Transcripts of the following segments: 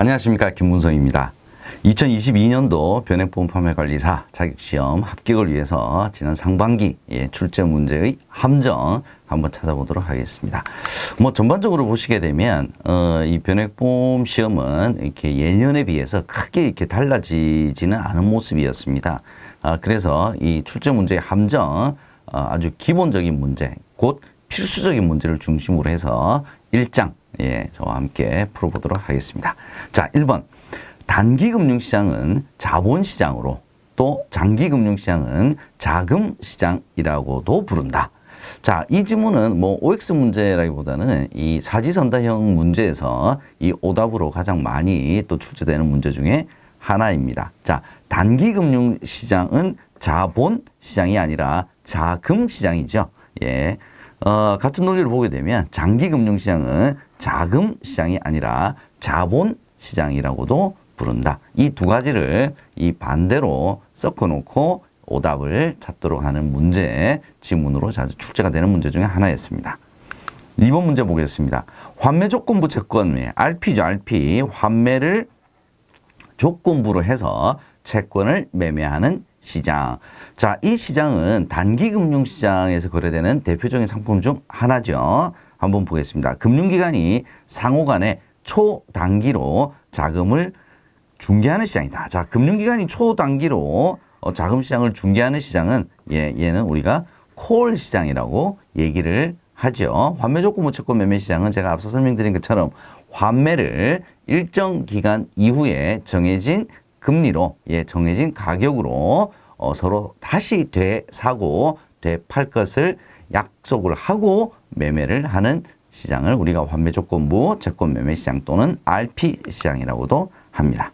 안녕하십니까, 김문성입니다. 2022년도 변액보험판매관리사 자격시험 합격을 위해서 지난 상반기 출제 문제의 함정 한번 찾아보도록 하겠습니다. 전반적으로 보시게 되면 이 변액보험 시험은 이렇게 예년에 비해서 크게 이렇게 달라지지는 않은 모습이었습니다. 그래서 이 출제 문제의 함정, 아주 기본적인 문제, 곧 필수적인 문제를 중심으로 해서 1장 저와 함께 풀어보도록 하겠습니다. 자, 1번. 단기금융시장은 자본시장으로, 또 장기금융시장은 자금시장이라고도 부른다. 자, 이 지문은 OX 문제라기보다는 이 사지선다형 문제에서 이 오답으로 가장 많이 또 출제되는 문제 중에 하나입니다. 자, 단기금융시장은 자본시장이 아니라 자금시장이죠. 같은 논리를 보게 되면 장기금융시장은 자금시장이 아니라 자본시장이라고도 부른다. 이 두 가지를 이 반대로 섞어놓고 오답을 찾도록 하는 문제, 지문으로 자주 출제가 되는 문제 중에 하나였습니다. 2번 문제 보겠습니다. 환매조건부 채권, RP죠, RP. 환매를 조건부로 해서 채권을 매매하는 시장. 자, 이 시장은 단기금융시장에서 거래되는 대표적인 상품 중 하나죠. 한번 보겠습니다. 금융기관이 상호 간에 초단기로 자금을 중개하는 시장이다. 자, 금융기관이 초단기로 자금시장을 중개하는 시장은 얘는 우리가 콜 시장이라고 얘기를 하죠. 환매조건부 채권 매매 시장은 제가 앞서 설명드린 것처럼 환매를 일정 기간 이후에 정해진 금리로, 정해진 가격으로 서로 다시 되사고, 되팔 것을 약속을 하고 매매를 하는 시장을 우리가 환매조건부 채권 매매 시장 또는 RP 시장이라고도 합니다.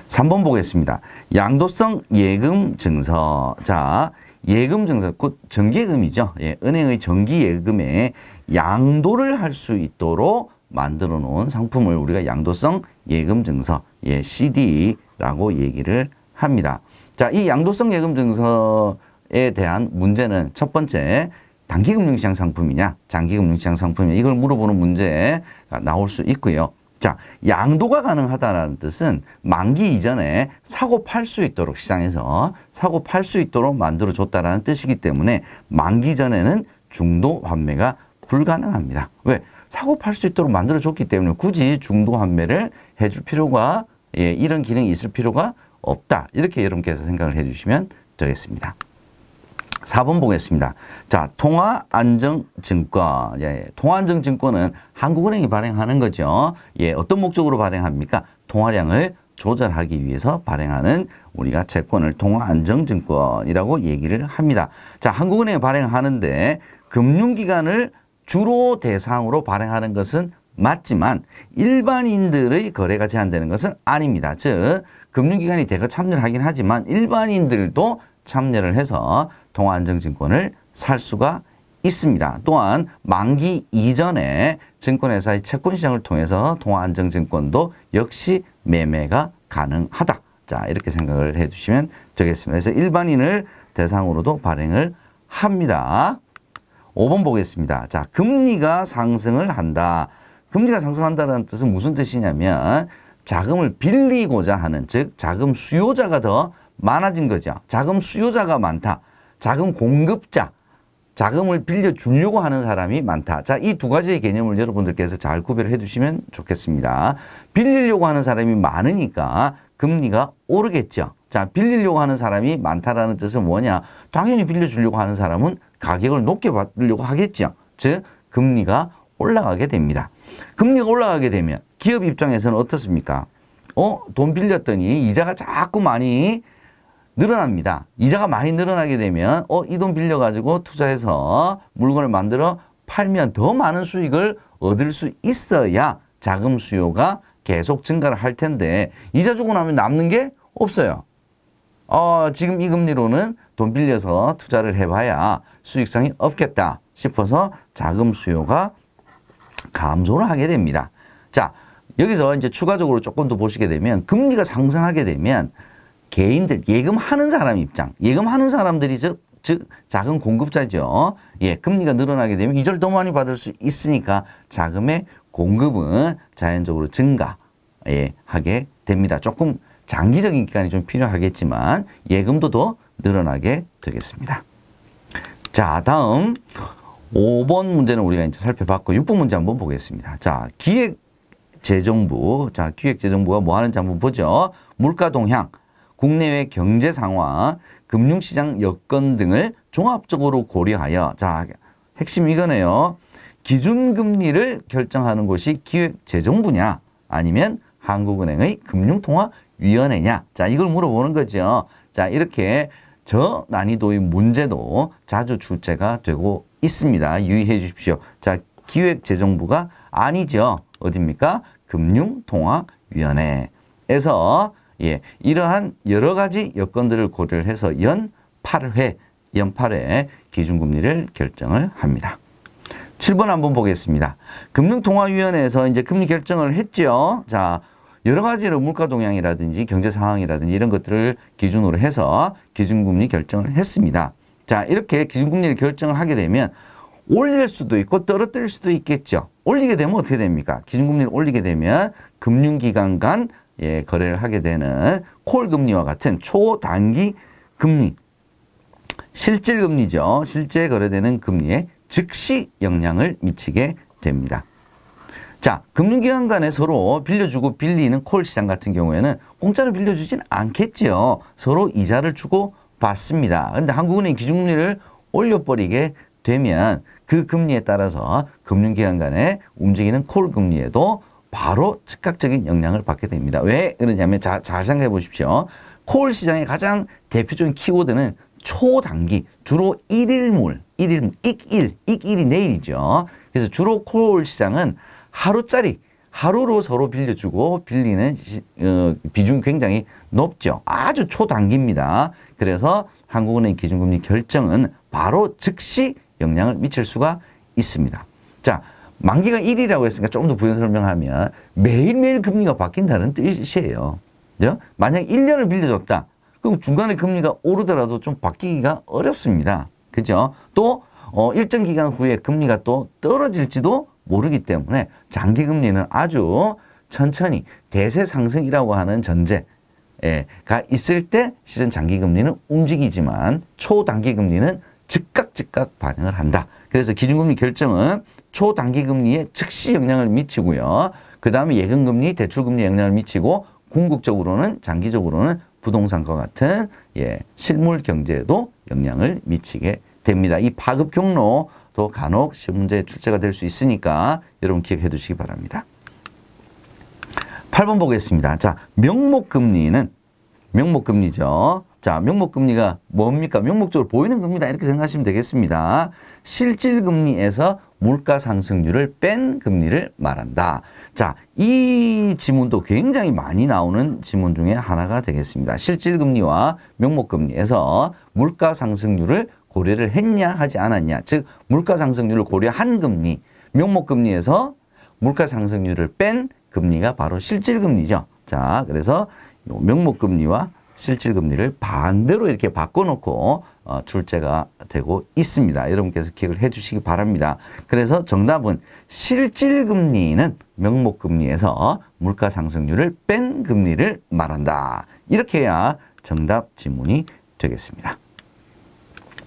3번 보겠습니다. 양도성 예금 증서. 자, 예금 증서, 곧 정기예금이죠. 은행의 정기예금에 양도를 할 수 있도록 만들어 놓은 상품을 우리가 양도성 예금 증서, CD라고 얘기를 합니다. 자, 이 양도성 예금 증서에 대한 문제는 첫 번째, 단기금융시장 상품이냐, 장기금융시장 상품이냐, 이걸 물어보는 문제가 나올 수 있고요. 자, 양도가 가능하다는 뜻은 만기 이전에 사고 팔 수 있도록, 시장에서 사고 팔 수 있도록 만들어줬다라는 뜻이기 때문에 만기 전에는 중도 환매가 불가능합니다. 왜? 사고 팔 수 있도록 만들어줬기 때문에 굳이 중도 환매를 해줄 필요가, 이런 기능이 있을 필요가 없다. 이렇게 여러분께서 생각을 해주시면 되겠습니다. 4번 보겠습니다. 자, 통화안정증권. 통화안정증권은 한국은행이 발행하는 거죠. 어떤 목적으로 발행합니까? 통화량을 조절하기 위해서 발행하는 우리가 채권을 통화안정증권이라고 얘기를 합니다. 자, 한국은행이 발행하는데 금융기관을 주로 대상으로 발행하는 것은 맞지만 일반인들의 거래가 제한되는 것은 아닙니다. 즉, 금융기관이 대거 참여를 하긴 하지만 일반인들도 참여를 해서 통화안정증권을 살 수가 있습니다. 또한 만기 이전에 증권회사의 채권시장을 통해서 통화안정증권도 역시 매매가 가능하다. 자, 이렇게 생각을 해주시면 되겠습니다. 그래서 일반인을 대상으로도 발행을 합니다. 5번 보겠습니다. 자, 금리가 상승을 한다. 금리가 상승한다는 뜻은 무슨 뜻이냐면 자금을 빌리고자 하는, 즉 자금 수요자가 더 많아진 거죠. 자금 수요자가 많다. 자금 공급자, 자금을 빌려주려고 하는 사람이 많다. 자, 이 두 가지의 개념을 여러분들께서 잘 구별을 해주시면 좋겠습니다. 빌리려고 하는 사람이 많으니까 금리가 오르겠죠. 자, 빌리려고 하는 사람이 많다라는 뜻은 뭐냐? 당연히 빌려주려고 하는 사람은 가격을 높게 받으려고 하겠죠. 즉, 금리가 올라가게 됩니다. 금리가 올라가게 되면 기업 입장에서는 어떻습니까? 돈 빌렸더니 이자가 자꾸 많이 늘어납니다. 이자가 많이 늘어나게 되면 이 돈 빌려가지고 투자해서 물건을 만들어 팔면 더 많은 수익을 얻을 수 있어야 자금 수요가 계속 증가를 할 텐데 이자 주고 나면 남는 게 없어요. 지금 이 금리로는 돈 빌려서 투자를 해봐야 수익성이 없겠다 싶어서 자금 수요가 감소를 하게 됩니다. 자, 여기서 이제 추가적으로 조금 더 보시게 되면 금리가 상승하게 되면 개인들, 예금하는 사람 입장, 예금하는 사람들이 즉 자금 공급자죠. 금리가 늘어나게 되면 이자를 더 많이 받을 수 있으니까 자금의 공급은 자연적으로 증가, 예, 하게 됩니다. 조금 장기적인 기간이 좀 필요하겠지만 예금도 더 늘어나게 되겠습니다. 자, 다음 5번 문제는 우리가 이제 살펴봤고 6번 문제 한번 보겠습니다. 자, 기획재정부. 자, 기획재정부가 뭐 하는지 한번 보죠. 물가 동향, 국내외 경제 상황, 금융시장 여건 등을 종합적으로 고려하여, 자, 핵심 이거네요. 기준금리를 결정하는 곳이 기획재정부냐 아니면 한국은행의 금융통화위원회냐. 자, 이걸 물어보는 거죠. 자, 이렇게 저난이도의 문제도 자주 출제가 되고 있습니다. 유의해 주십시오. 자, 기획재정부가 아니죠. 어디입니까? 금융통화위원회에서 예, 이러한 여러 가지 여건들을 고려를 해서 연 8회 기준금리를 결정을 합니다. 7번 한번 보겠습니다. 금융통화위원회에서 이제 금리 결정을 했죠. 자, 여러 가지로 물가 동향이라든지 경제 상황이라든지 이런 것들을 기준으로 해서 기준금리 결정을 했습니다. 자, 이렇게 기준금리를 결정을 하게 되면 올릴 수도 있고 떨어뜨릴 수도 있겠죠. 올리게 되면 어떻게 됩니까? 기준금리를 올리게 되면 금융기관 간 예, 거래를 하게 되는 콜금리와 같은 초단기 금리, 실질금리죠. 실제 거래되는 금리에 즉시 영향을 미치게 됩니다. 자, 금융기관 간에 서로 빌려주고 빌리는 콜 시장 같은 경우에는 공짜로 빌려주진 않겠죠. 서로 이자를 주고 받습니다. 그런데 한국은행이 기준금리를 올려버리게 되면 그 금리에 따라서 금융기관 간에 움직이는 콜 금리에도 바로 즉각적인 영향을 받게 됩니다. 왜 그러냐면 잘 생각해 보십시오. 콜 시장의 가장 대표적인 키워드는 초단기, 주로 일일물, 익일이 내일이죠. 그래서 주로 콜 시장은 하루짜리, 하루로 서로 빌려주고 빌리는 비중이 굉장히 높죠. 아주 초단기입니다. 그래서 한국은행 기준금리 결정은 바로 즉시 영향을 미칠 수가 있습니다. 자, 만기가 1이라고 했으니까 조금 더 부연 설명하면 매일매일 금리가 바뀐다는 뜻이에요. 그죠? 만약 1년을 빌려줬다. 그럼 중간에 금리가 오르더라도 좀 바뀌기가 어렵습니다. 그죠? 또 일정 기간 후에 금리가 또 떨어질지도 모르기 때문에 장기 금리는 아주 천천히 대세 상승이라고 하는 전제가 있을 때 실은 장기 금리는 움직이지만 초단기 금리는 즉각 반응을 한다. 그래서 기준금리 결정은 초단기 금리에 즉시 영향을 미치고요. 그 다음에 예금금리, 대출금리에 영향을 미치고 궁극적으로는 장기적으로는 부동산과 같은 실물 경제에도 영향을 미치게 됩니다. 이 파급 경로도 간혹 시험 문제에 출제가 될 수 있으니까 여러분 기억해 두시기 바랍니다. 8번 보겠습니다. 자, 명목금리죠. 자, 명목금리가 뭡니까? 명목적으로 보이는 금리다 이렇게 생각하시면 되겠습니다. 실질금리에서 물가상승률을 뺀 금리를 말한다. 자, 이 지문도 굉장히 많이 나오는 지문 중에 하나가 되겠습니다. 실질금리와 명목금리에서 물가상승률을 고려를 했냐 하지 않았냐. 즉 물가상승률을 고려한 금리, 명목금리에서 물가상승률을 뺀 금리가 바로 실질금리죠. 자, 그래서 명목금리와 실질금리를 반대로 이렇게 바꿔놓고 출제가 되고 있습니다. 여러분께서 기억을 해 주시기 바랍니다. 그래서 정답은 실질금리는 명목금리에서 물가상승률을 뺀 금리를 말한다. 이렇게 해야 정답 지문이 되겠습니다.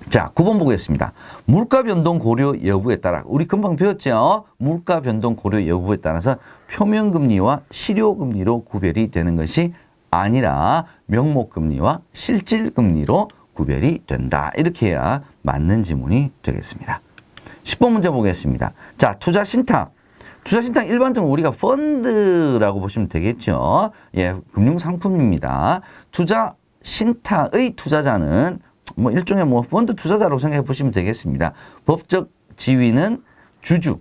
자, 9번 보겠습니다. 물가변동 고려 여부에 따라, 우리 금방 배웠죠? 물가변동 고려 여부에 따라서 표면금리와 실효금리로 구별이 되는 것이 아니라 명목금리와 실질금리로 구별이 된다. 이렇게 해야 맞는 지문이 되겠습니다. 10번 문제 보겠습니다. 자, 투자신탁. 투자신탁 일반적으로 우리가 펀드라고 보시면 되겠죠. 예, 금융상품입니다. 투자신탁의 투자자는 뭐 일종의 뭐 펀드 투자자라고 생각해 보시면 되겠습니다. 법적 지위는 주주,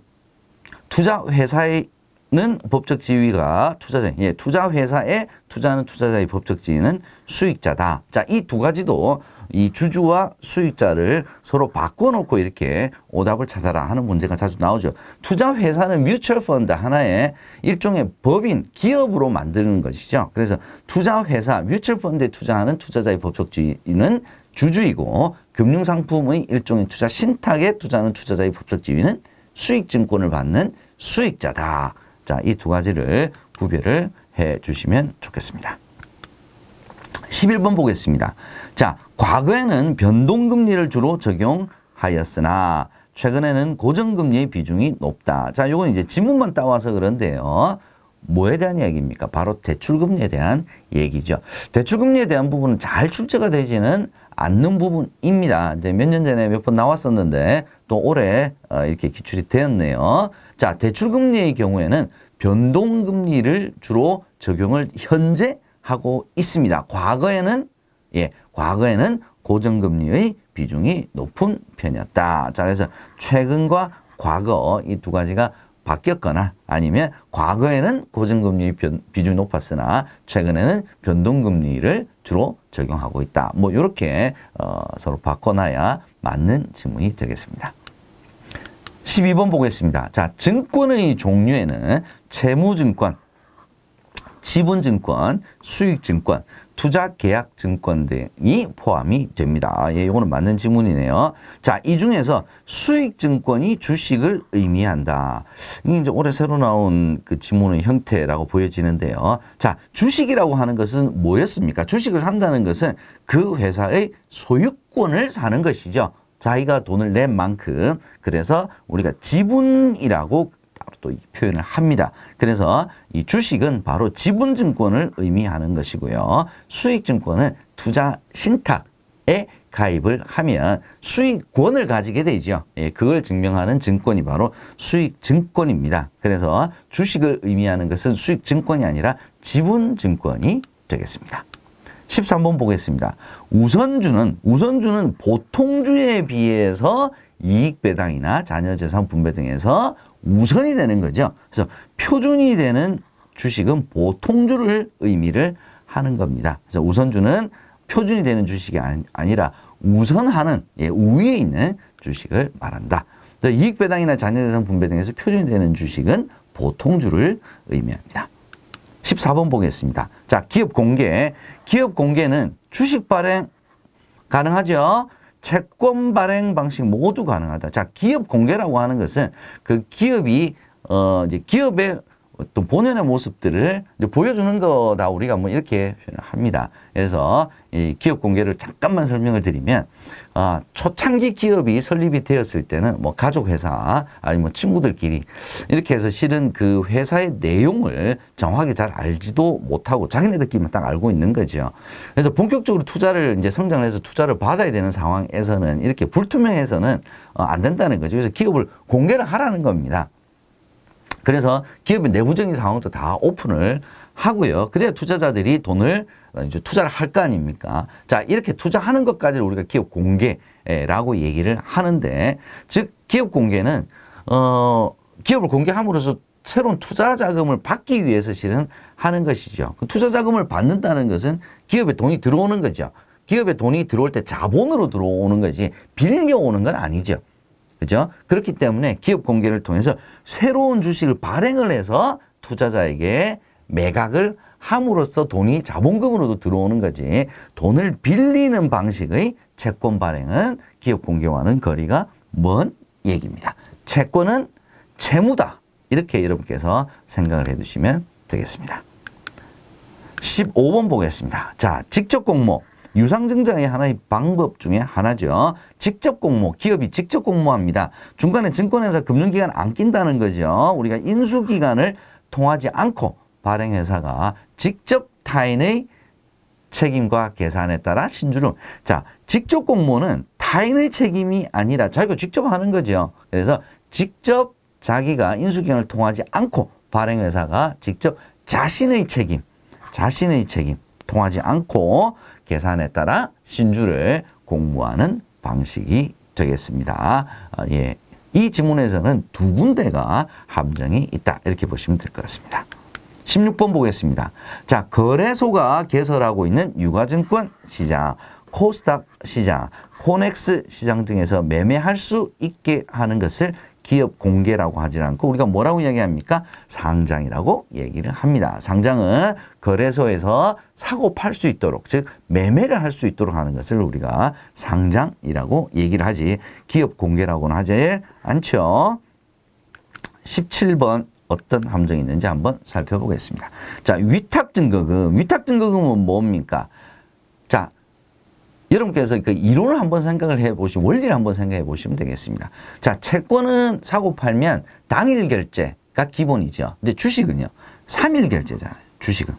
투자회사의 는 법적 지위가 투자자, 투자회사에 투자하는 투자자의 법적 지위는 수익자다. 자, 이 두 가지도 이 주주와 수익자를 서로 바꿔놓고 이렇게 오답을 찾아라 하는 문제가 자주 나오죠. 투자회사는 뮤추얼 펀드 하나의 일종의 법인, 기업으로 만드는 것이죠. 그래서 투자회사, 뮤추얼 펀드에 투자하는 투자자의 법적 지위는 주주이고 금융상품의 일종의 투자 신탁에 투자하는 투자자의 법적 지위는 수익증권을 받는 수익자다. 자, 이 두 가지를 구별을 해 주시면 좋겠습니다. 11번 보겠습니다. 자, 과거에는 변동금리를 주로 적용하였으나 최근에는 고정금리의 비중이 높다. 자, 요건 이제 지문만 따와서 그런데요. 뭐에 대한 얘기입니까? 바로 대출금리에 대한 얘기죠. 대출금리에 대한 부분은 잘 출제가 되지는 않는 부분입니다. 이제 몇 년 전에 몇 번 나왔었는데 또 올해 이렇게 기출이 되었네요. 자, 대출금리의 경우에는 변동금리를 주로 적용을 현재 하고 있습니다. 과거에는 고정금리의 비중이 높은 편이었다. 자, 그래서 최근과 과거 이 두 가지가 바뀌었거나 아니면 과거에는 고정금리 비중이 높았으나 최근에는 변동금리를 주로 적용하고 있다. 뭐 이렇게 서로 바꿔놔야 맞는 지문이 되겠습니다. 12번 보겠습니다. 자, 증권의 종류에는 채무증권, 지분증권, 수익증권, 투자계약증권 등이 포함이 됩니다. 예, 이거는 맞는 지문이네요. 자, 이 중에서 수익증권이 주식을 의미한다. 이게 이제 올해 새로 나온 그 지문의 형태라고 보여지는데요. 자, 주식이라고 하는 것은 뭐였습니까? 주식을 산다는 것은 그 회사의 소유권을 사는 것이죠. 자기가 돈을 낸 만큼. 그래서 우리가 지분이라고 또 표현을 합니다. 그래서 이 주식은 바로 지분증권을 의미하는 것이고요. 수익증권은 투자 신탁에 가입을 하면 수익권을 가지게 되죠. 예, 그걸 증명하는 증권이 바로 수익증권입니다. 그래서 주식을 의미하는 것은 수익증권이 아니라 지분증권이 되겠습니다. 13번 보겠습니다. 우선주는 보통주에 비해서 이익배당이나 자녀재산 분배 등에서 우선이 되는 거죠. 그래서 표준이 되는 주식은 보통주를 의미를 하는 겁니다. 그래서 우선주는 표준이 되는 주식이 아니라 우선하는 우위에 있는 주식을 말한다. 이익배당이나 자녀재산 분배 등에서 표준이 되는 주식은 보통주를 의미합니다. 14번 보겠습니다. 자, 기업공개. 기업공개는 주식 발행 가능하죠. 채권 발행 방식 모두 가능하다. 자, 기업 공개라고 하는 것은 그 기업이 이제 기업의 어떤 본연의 모습들을 이제 보여주는 거다. 우리가 뭐 이렇게 표현을 합니다. 그래서 이 기업 공개를 잠깐만 설명을 드리면 초창기 기업이 설립이 되었을 때는 뭐 가족 회사 아니면 뭐 친구들끼리 이렇게 해서 실은 그 회사의 내용을 정확하게 잘 알지도 못하고 자기네들끼리만 딱 알고 있는 거죠. 그래서 본격적으로 투자를 이제 성장을 해서 투자를 받아야 되는 상황에서는 이렇게 불투명해서는 안 된다는 거죠. 그래서 기업을 공개를 하라는 겁니다. 그래서 기업의 내부적인 상황도 다 오픈을 하고요. 그래야 투자자들이 돈을 이제 투자를 할 거 아닙니까? 자, 이렇게 투자하는 것까지를 우리가 기업 공개라고 얘기를 하는데, 즉 기업 공개는 기업을 공개함으로써 새로운 투자 자금을 받기 위해서 실은 하는 것이죠. 그 투자 자금을 받는다는 것은 기업에 돈이 들어오는 거죠. 기업에 돈이 들어올 때 자본으로 들어오는 거지 빌려오는 건 아니죠. 그죠? 그렇기 때문에 기업 공개를 통해서 새로운 주식을 발행을 해서 투자자에게 매각을 함으로써 돈이 자본금으로도 들어오는 거지, 돈을 빌리는 방식의 채권 발행은 기업 공개와는 거리가 먼 얘기입니다. 채권은 채무다. 이렇게 여러분께서 생각을 해 두시면 되겠습니다. 15번 보겠습니다. 자, 직접 공모. 유상증자의 하나의 방법 중에 하나죠. 직접 공모, 기업이 직접 공모합니다. 중간에 증권회사 금융기관 안 낀다는 거죠. 우리가 인수기관을 통하지 않고 발행회사가 직접 타인의 책임과 계산에 따라 신주를. 자, 직접 공모는 타인의 책임이 아니라 자기가 직접 하는 거죠. 그래서 직접 자기가 인수기관을 통하지 않고 발행회사가 직접 자신의 책임 통하지 않고 계산에 따라 신주를 공모하는 방식이 되겠습니다. 예, 이 지문에서는 두 군데가 함정이 있다. 이렇게 보시면 될 것 같습니다. 16번 보겠습니다. 자, 거래소가 개설하고 있는 유가증권 시장, 코스닥 시장, 코넥스 시장 등에서 매매할 수 있게 하는 것을 기업 공개라고 하지 않고 우리가 뭐라고 이야기합니까? 상장이라고 얘기를 합니다. 상장은 거래소에서 사고 팔 수 있도록, 즉 매매를 할 수 있도록 하는 것을 우리가 상장이라고 얘기를 하지 기업 공개라고는 하지 않죠. 17번 어떤 함정이 있는지 한번 살펴보겠습니다. 자, 위탁증거금. 위탁증거금은 뭡니까? 자, 여러분께서 그 이론을 한번 생각을 해보시면, 원리를 한번 생각해 보시면 되겠습니다. 자, 채권은 사고 팔면 당일 결제가 기본이죠. 근데 주식은요, 3일 결제잖아요. 주식은.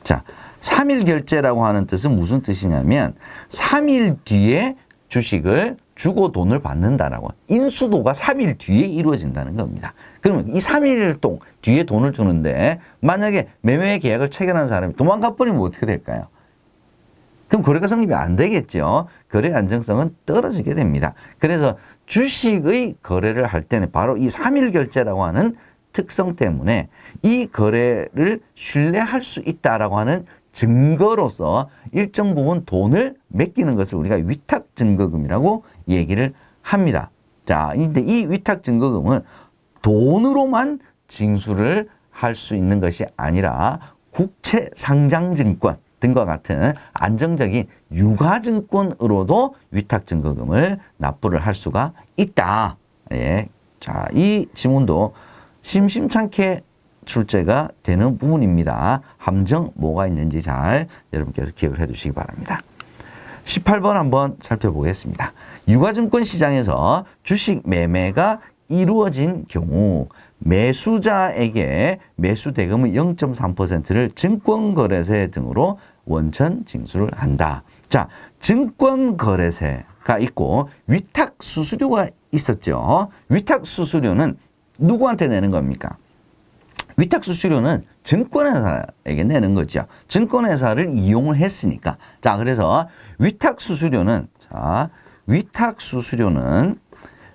자, 3일 결제라고 하는 뜻은 무슨 뜻이냐면 3일 뒤에 주식을 주고 돈을 받는다라고. 인수도가 3일 뒤에 이루어진다는 겁니다. 그러면 이 3일 뒤에 돈을 주는데 만약에 매매 계약을 체결한 사람이 도망가 버리면 어떻게 될까요? 그럼 거래가 성립이 안 되겠죠. 거래 안정성은 떨어지게 됩니다. 그래서 주식의 거래를 할 때는 바로 이 3일 결제라고 하는 특성 때문에 이 거래를 신뢰할 수 있다라고 하는 증거로서 일정 부분 돈을 맡기는 것을 우리가 위탁증거금이라고 얘기를 합니다. 자, 근데 이 위탁증거금은 돈으로만 징수를 할 수 있는 것이 아니라 국채 상장증권 등과 같은 안정적인 유가증권으로도 위탁증거금을 납부를 할 수가 있다. 예. 자, 이 지문도 심심찮게 출제가 되는 부분입니다. 함정 뭐가 있는지 잘 여러분께서 기억을 해 두시기 바랍니다. 18번 한번 살펴보겠습니다. 유가증권 시장에서 주식 매매가 이루어진 경우 매수자에게 매수 대금의 0.3%를 증권거래세 등으로 원천 징수를 한다. 자, 증권거래세가 있고 위탁수수료가 있었죠. 위탁수수료는 누구한테 내는 겁니까? 위탁수수료는 증권회사에게 내는 거죠. 증권회사를 이용을 했으니까. 자, 그래서 위탁수수료는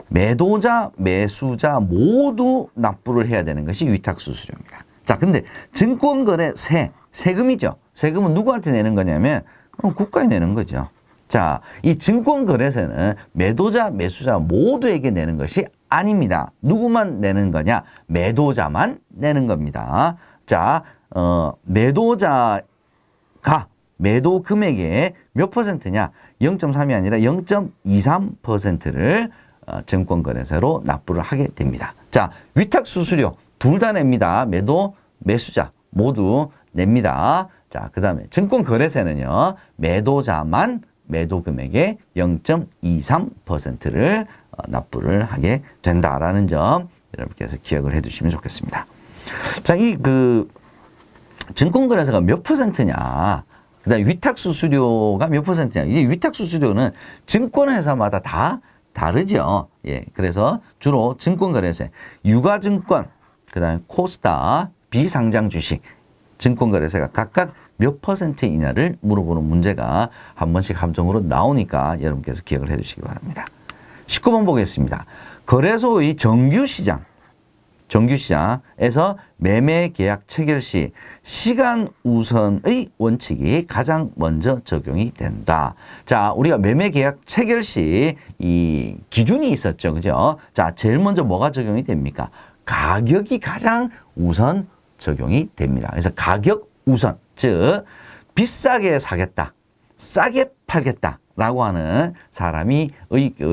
매도자, 매수자 모두 납부를 해야 되는 것이 위탁수수료입니다. 자, 근데 증권거래세, 세금이죠. 세금은 누구한테 내는 거냐면 국가에 내는 거죠. 자, 이 증권거래세는 매도자, 매수자 모두에게 내는 것이 아닙니다. 누구만 내는 거냐? 매도자만 내는 겁니다. 자, 매도자가 매도 금액의 몇 퍼센트냐? 0.3이 아니라 0.23%를 증권거래세로 납부를 하게 됩니다. 자, 위탁수수료 둘 다 냅니다. 매도, 매수자 모두 냅니다. 자, 그 다음에 증권거래세는요. 매도자만 매도 금액의 0.23%를 납부를 하게 된다라는 점 여러분께서 기억을 해 두시면 좋겠습니다. 자, 이 증권거래세가 몇 퍼센트냐? 그다음에 위탁수수료가 몇 퍼센트냐? 이 위탁수수료는 증권회사마다 다 다르죠. 예, 그래서 주로 증권거래세, 유가증권, 그다음에 코스타, 비상장 주식, 증권거래세가 각각 몇 퍼센트 이냐를 물어보는 문제가 한 번씩 함정으로 나오니까 여러분께서 기억을 해 주시기 바랍니다. 19번 보겠습니다. 거래소의 정규시장에서 매매 계약 체결 시 시간 우선의 원칙이 가장 먼저 적용이 된다. 자, 우리가 매매 계약 체결 시 이 기준이 있었죠. 그죠? 자, 제일 먼저 뭐가 적용이 됩니까? 가격이 가장 우선 적용이 됩니다. 그래서 가격 우선, 즉 비싸게 사겠다, 싸게 팔겠다 라고 하는 사람이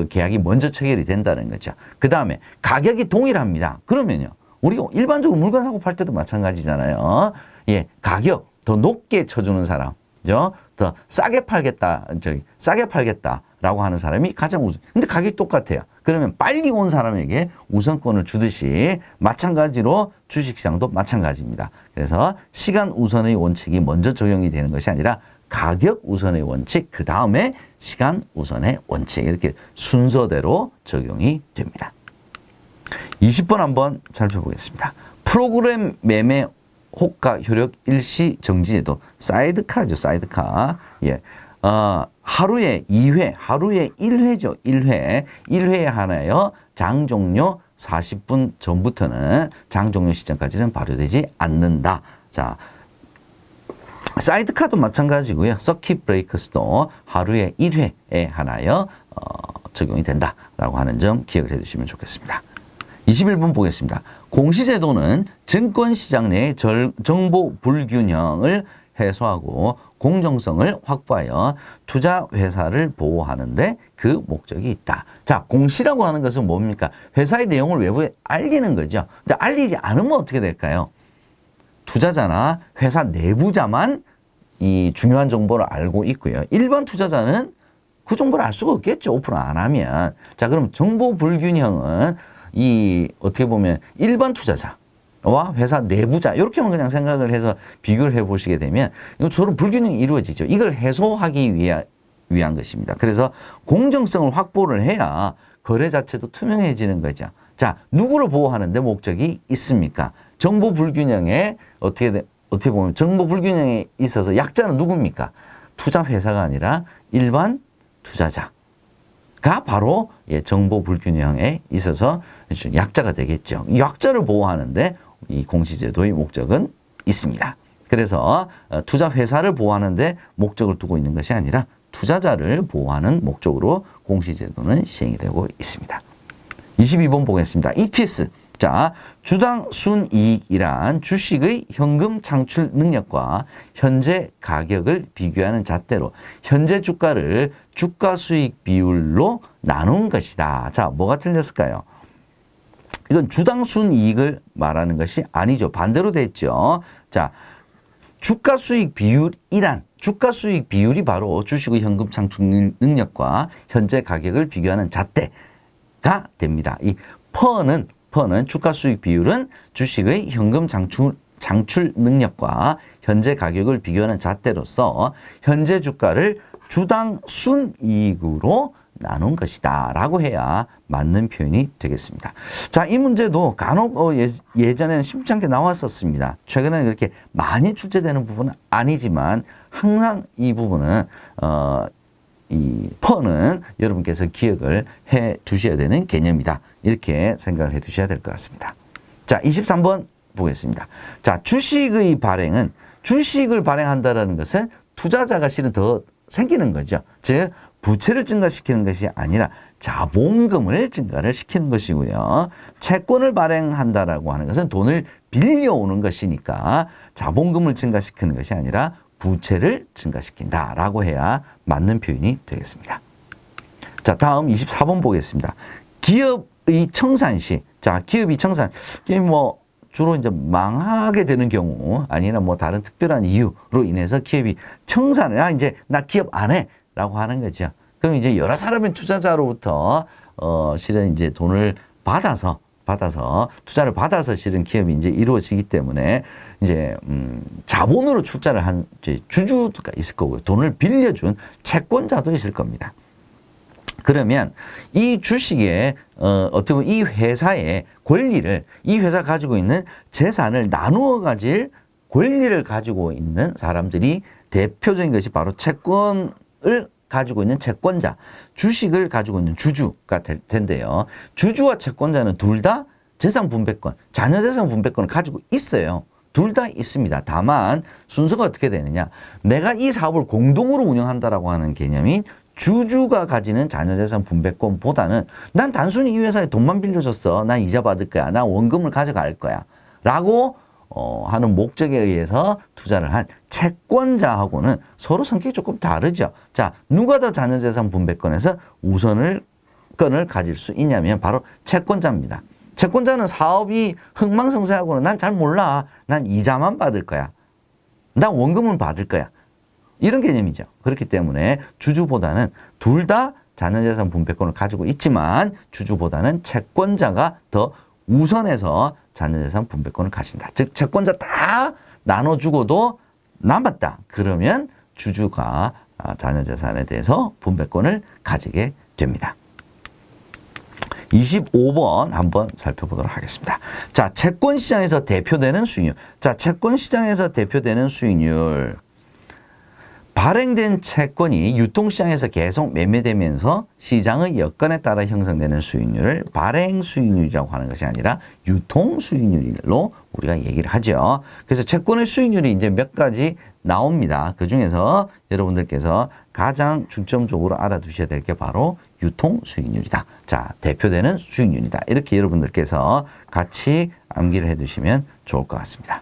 계약이 먼저 체결이 된다는 거죠. 그 다음에 가격이 동일합니다. 그러면요, 우리가 일반적으로 물건 사고 팔 때도 마찬가지잖아요. 예, 가격 더 높게 쳐주는 사람, 더 싸게 팔겠다, 싸게 팔겠다라고 하는 사람이 가장 우선. 근데 가격이 똑같아요. 그러면 빨리 온 사람에게 우선권을 주듯이 마찬가지로 주식시장도 마찬가지입니다. 그래서 시간 우선의 원칙이 먼저 적용이 되는 것이 아니라 가격 우선의 원칙, 그 다음에 시간 우선의 원칙, 이렇게 순서대로 적용이 됩니다. 20번 한번 살펴보겠습니다. 프로그램 매매 호가 효력 일시 정지제도, 사이드카죠, 사이드카. 예. 하루에 2회, 하루에 1회죠, 1회에 하나여 장 종료 40분 전부터는 장 종료 시점까지는 발효되지 않는다. 자, 사이드카도 마찬가지고요. 서킷 브레이커스도 하루에 1회에 하나여 적용이 된다라고 하는 점 기억을 해두시면 좋겠습니다. 21번 보겠습니다. 공시제도는 증권시장 내의 정보 불균형을 해소하고 공정성을 확보하여 투자 회사를 보호하는데 그 목적이 있다. 자, 공시라고 하는 것은 뭡니까? 회사의 내용을 외부에 알리는 거죠. 근데 알리지 않으면 어떻게 될까요? 투자자나 회사 내부자만 이 중요한 정보를 알고 있고요. 일반 투자자는 그 정보를 알 수가 없겠죠. 오픈 안 하면. 자, 그럼 정보 불균형은 이 어떻게 보면 일반 투자자와 회사 내부자 이렇게만 그냥 생각을 해서 비교를 해 보시게 되면 이거 서로 불균형이 이루어지죠. 이걸 해소하기 위한 것입니다. 그래서 공정성을 확보를 해야 거래 자체도 투명해지는 거죠. 자, 누구를 보호하는데 목적이 있습니까? 정보 불균형에 어떻게 보면 정보 불균형에 있어서 약자는 누굽니까? 투자 회사가 아니라 일반 투자자가 바로 정보 불균형에 있어서 약자가 되겠죠. 이 약자를 보호하는데 이 공시제도의 목적은 있습니다. 그래서 투자 회사를 보호하는데 목적을 두고 있는 것이 아니라 투자자를 보호하는 목적으로 공시제도는 시행이 되고 있습니다. 22번 보겠습니다. EPS. 자, 주당 순이익이란 주식의 현금 창출 능력과 현재 가격을 비교하는 잣대로 현재 주가를 주가 수익 비율로 나눈 것이다. 자, 뭐가 틀렸을까요? 이건 주당 순이익을 말하는 것이 아니죠. 반대로 됐죠. 자, 주가 수익 비율이란 주가 수익 비율이 바로 주식의 현금 창출 능력과 현재 가격을 비교하는 잣대가 됩니다. 이 퍼는 주가 수익 비율은 주식의 현금 창출 능력과 현재 가격을 비교하는 잣대로서 현재 주가를 주당 순이익으로 나눈 것이다 라고 해야 맞는 표현이 되겠습니다. 자, 이 문제도 간혹 예전에는 심상치 않게 나왔었습니다. 최근에는 그렇게 많이 출제되는 부분은 아니지만 항상 이 부분은 이 퍼는 여러분께서 기억을 해 두셔야 되는 개념이다. 이렇게 생각을 해 두셔야 될 것 같습니다. 자, 23번 보겠습니다. 자, 주식의 발행은 주식을 발행한다라는 것은 투자자가 실은 더 생기는 거죠. 즉 부채를 증가시키는 것이 아니라 자본금을 증가를 시키는 것이고요. 채권을 발행한다라고 하는 것은 돈을 빌려오는 것이니까 자본금을 증가시키는 것이 아니라 부채를 증가시킨다라고 해야 맞는 표현이 되겠습니다. 자, 다음 24번 보겠습니다. 기업의 청산 시, 자, 기업이 청산, 주로 이제 망하게 되는 경우, 아니나 다른 특별한 이유로 인해서 기업이 청산을, 이제 나 기업 안 해. 라고 하는 거죠. 그럼 이제 여러 사람의 투자자로부터, 실은 이제 돈을 받아서 투자를 받아서 실은 기업이 이제 이루어지기 때문에 이제 자본으로 출자를 한 이제 주주가 있을 거고요. 돈을 빌려준 채권자도 있을 겁니다. 그러면 이 주식에 어떻게 보면 이 회사의 권리를 이 회사 가지고 있는 재산을 나누어 가질 권리를 가지고 있는 사람들이 대표적인 것이 바로 채권을 가지고 있는 채권자, 주식을 가지고 있는 주주가 될 텐데요. 주주와 채권자는 둘 다 재산 분배권, 자녀 재산 분배권을 가지고 있어요. 둘 다 있습니다. 다만 순서가 어떻게 되느냐. 내가 이 사업을 공동으로 운영한다라고 하는 개념인 주주가 가지는 자녀재산 분배권보다는 난 단순히 이 회사에 돈만 빌려줬어. 난 이자 받을 거야. 난 원금을 가져갈 거야. 라고 하는 목적에 의해서 투자를 한 채권자하고는 서로 성격이 조금 다르죠. 자, 누가 더 자녀재산 분배권에서 우선권을 가질 수 있냐면 바로 채권자입니다. 채권자는 사업이 흥망성쇠하고는 난 잘 몰라. 난 이자만 받을 거야. 난 원금을 받을 거야. 이런 개념이죠. 그렇기 때문에 주주보다는 둘 다 자녀재산 분배권을 가지고 있지만 주주보다는 채권자가 더 우선해서 자녀재산 분배권을 가진다. 즉 채권자 다 나눠주고도 남았다. 그러면 주주가 자녀재산에 대해서 분배권을 가지게 됩니다. 25번 한번 살펴보도록 하겠습니다. 자, 채권시장에서 대표되는 수익률. 자, 채권시장에서 대표되는 수익률. 발행된 채권이 유통시장에서 계속 매매되면서 시장의 여건에 따라 형성되는 수익률을 발행 수익률이라고 하는 것이 아니라 유통 수익률로 우리가 얘기를 하죠. 그래서 채권의 수익률이 이제 몇 가지 나옵니다. 그 중에서 여러분들께서 가장 중점적으로 알아두셔야 될 게 바로 유통 수익률이다. 자, 대표되는 수익률이다. 이렇게 여러분들께서 같이 암기를 해 두시면 좋을 것 같습니다.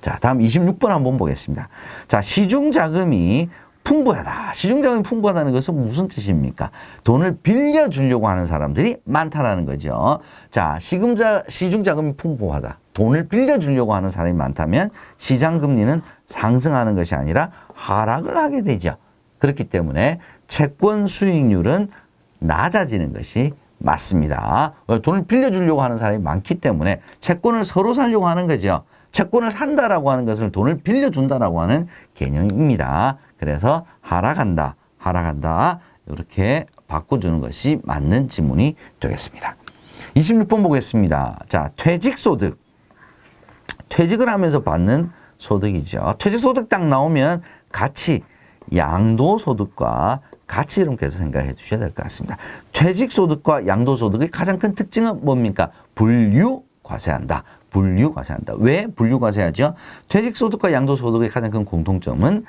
자, 다음 26번 한번 보겠습니다. 자, 시중자금이 풍부하다. 시중자금이 풍부하다는 것은 무슨 뜻입니까? 돈을 빌려주려고 하는 사람들이 많다라는 거죠. 자, 시중자금이 풍부하다. 돈을 빌려주려고 하는 사람이 많다면 시장금리는 상승하는 것이 아니라 하락을 하게 되죠. 그렇기 때문에 채권 수익률은 낮아지는 것이 맞습니다. 돈을 빌려주려고 하는 사람이 많기 때문에 채권을 서로 사려고 하는 거죠. 채권을 산다라고 하는 것을 돈을 빌려준다라고 하는 개념입니다. 그래서 하락한다, 하락한다 이렇게 바꿔주는 것이 맞는 지문이 되겠습니다. 26번 보겠습니다. 자, 퇴직소득. 퇴직을 하면서 받는 소득이죠. 퇴직소득 딱 나오면 같이 양도소득과 같이 이렇게 해서 생각을 해 주셔야 될 것 같습니다. 퇴직소득과 양도소득의 가장 큰 특징은 뭡니까? 분류과세한다. 분류과세한다. 왜 분류과세하죠? 퇴직소득과 양도소득의 가장 큰 공통점은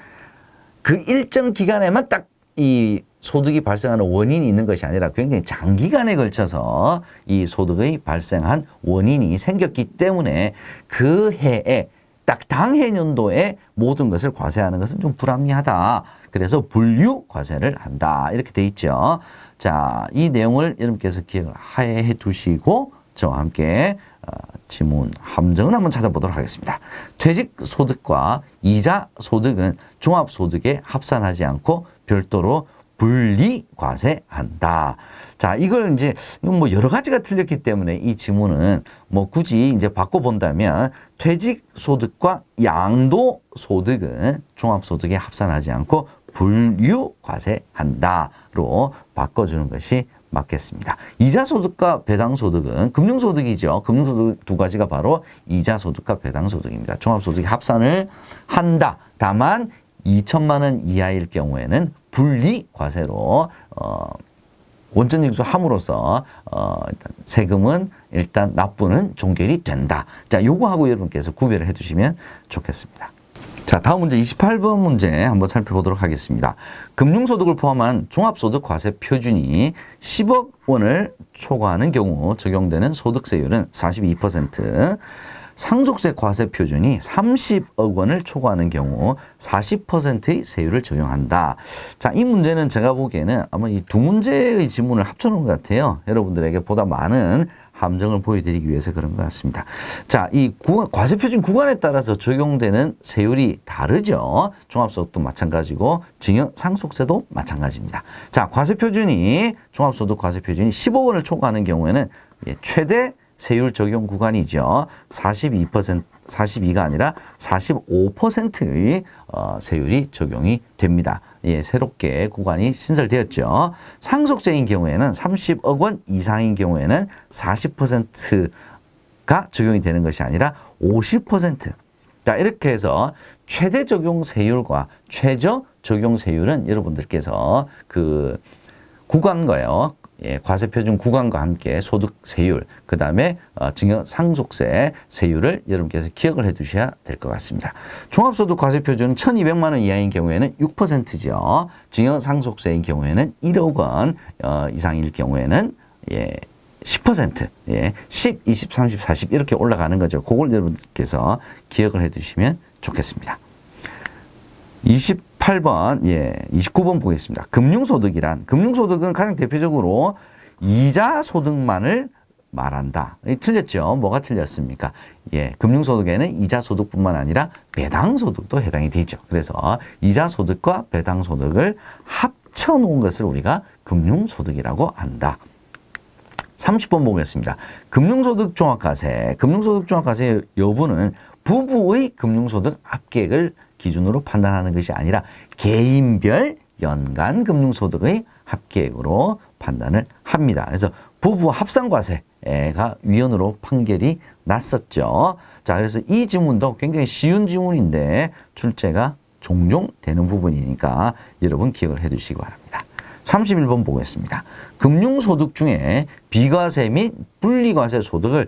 그 일정 기간에만 딱 이 소득이 발생하는 원인이 있는 것이 아니라 굉장히 장기간에 걸쳐서 이 소득의 발생한 원인이 생겼기 때문에 그 해에 딱 당해년도에 모든 것을 과세하는 것은 좀 불합리하다. 그래서 분류과세를 한다. 이렇게 돼 있죠. 자, 이 내용을 여러분께서 기억을 하해 두시고 저와 함께 지문 함정을 한번 찾아보도록 하겠습니다. 퇴직소득과 이자소득은 종합소득에 합산하지 않고 별도로 분리과세한다. 자, 이걸 이제 뭐 여러 가지가 틀렸기 때문에 이 지문은 뭐 굳이 이제 바꿔본다면 퇴직소득과 양도소득은 종합소득에 합산하지 않고 분류과세한다로 바꿔주는 것이 맞겠습니다. 이자소득과 배당소득은 금융소득이죠. 금융소득 두 가지가 바로 이자소득과 배당소득입니다. 종합소득이 합산을 한다. 다만 2천만 원 이하일 경우에는 분리과세로 원천징수 함으로써 일단 세금은 일단 납부는 종결이 된다. 자, 요거하고 여러분께서 구별을 해주시면 좋겠습니다. 자, 다음 문제 28번 문제 한번 살펴보도록 하겠습니다. 금융소득을 포함한 종합소득 과세 표준이 10억 원을 초과하는 경우 적용되는 소득세율은 42%, 상속세 과세 표준이 30억 원을 초과하는 경우 40%의 세율을 적용한다. 자, 이 문제는 제가 보기에는 아마 이 두 문제의 지문을 합쳐놓은 것 같아요. 여러분들에게 보다 많은 함정을 보여드리기 위해서 그런 것 같습니다. 자, 이 과세 표준 구간에 따라서 적용되는 세율이 다르죠. 종합소득도 마찬가지고 증여 상속세도 마찬가지입니다. 자, 과세 표준이 종합소득 과세 표준이 15억 원을 초과하는 경우에는 최대 세율 적용 구간이죠. 42%가 아니라 45%의 세율이 적용이 됩니다. 예, 새롭게 구간이 신설되었죠. 상속세인 경우에는 30억 원 이상인 경우에는 40%가 적용이 되는 것이 아니라 50%. 자, 이렇게 해서 최대 적용 세율과 최저 적용 세율은 여러분들께서 그 구간과요. 예, 과세표준 구간과 함께 소득세율, 그 다음에 증여 상속세 세율을 여러분께서 기억을 해 두셔야 될 것 같습니다. 종합소득 과세표준은 1,200만 원 이하인 경우에는 6%죠. 증여 상속세인 경우에는 1억 원 이상일 경우에는 10%, 10, 20, 30, 40 이렇게 올라가는 거죠. 그걸 여러분께서 기억을 해 두시면 좋겠습니다. 28번, 29번 보겠습니다. 금융소득은 가장 대표적으로 이자소득만을 말한다. 틀렸죠? 뭐가 틀렸습니까? 금융소득에는 이자소득뿐만 아니라 배당소득도 해당이 되죠. 그래서 이자소득과 배당소득을 합쳐놓은 것을 우리가 금융소득이라고 한다. 30번 보겠습니다. 금융소득 종합과세 여부는 부부의 금융소득 합계액을 기준으로 판단하는 것이 아니라 개인별 연간 금융소득의 합계액으로 판단을 합니다. 그래서 부부 합산과세가 위헌으로 판결이 났었죠. 자, 그래서 이 지문도 굉장히 쉬운 지문인데 출제가 종종 되는 부분이니까 여러분 기억을 해 두시기 바랍니다. 31번 보겠습니다. 금융소득 중에 비과세 및 분리과세 소득을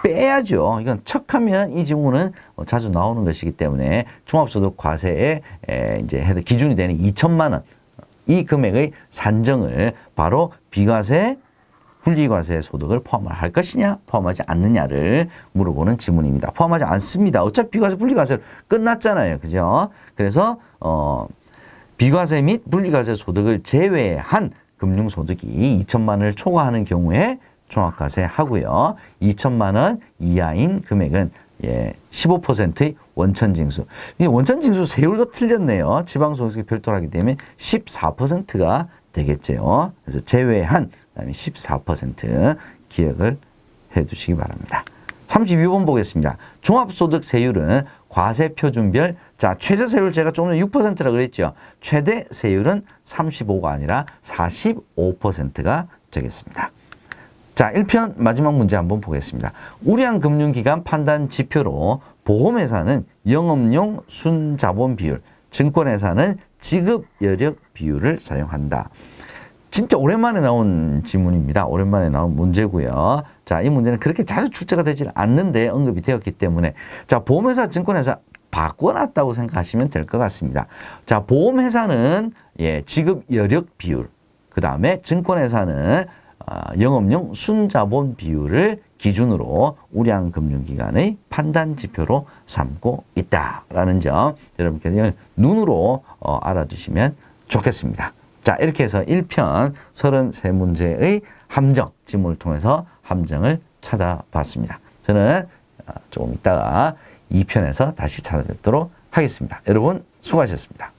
빼야죠. 이건 척하면 이 지문은 자주 나오는 것이기 때문에 종합소득 과세에 이제 기준이 되는 2천만 원 이 금액의 산정을 바로 비과세 분리과세 소득을 포함을 할 것이냐, 포함하지 않느냐를 물어보는 지문입니다. 포함하지 않습니다. 어차피 비과세, 분리과세 끝났잖아요. 그죠? 그래서, 비과세 및 분리과세 소득을 제외한 금융소득이 2천만 원을 초과하는 경우에 종합과세 하고요. 2천만 원 이하인 금액은 15%의 원천징수. 이 원천징수 세율도 틀렸네요. 지방소득세 별도로 하기 때문에 14%가 되겠죠. 그래서 제외한 그다음에 14% 기억을 해 두시기 바랍니다. 32번 보겠습니다. 종합소득세율은 과세표준별, 자, 최저세율 제가 조금 전에 6%라고 그랬죠. 최대 세율은 35가 아니라 45%가 되겠습니다. 자, 1편 마지막 문제 한번 보겠습니다. 우량금융기관 판단 지표로 보험회사는 영업용 순자본 비율, 증권회사는 지급 여력 비율을 사용한다. 진짜 오랜만에 나온 지문입니다. 오랜만에 나온 문제고요. 자, 이 문제는 그렇게 자주 출제가 되지 않는데 언급이 되었기 때문에 자, 보험회사, 증권회사 바꿔놨다고 생각하시면 될 것 같습니다. 자, 보험회사는 지급 여력 비율, 그 다음에 증권회사는 영업용 순자본 비율을 기준으로 우량금융기관의 판단 지표로 삼고 있다라는 점 여러분께서 눈으로 알아두시면 좋겠습니다. 자, 이렇게 해서 1편 33문제의 함정, 지문을 통해서 함정을 찾아봤습니다. 저는 조금 이따가 2편에서 다시 찾아뵙도록 하겠습니다. 여러분 수고하셨습니다.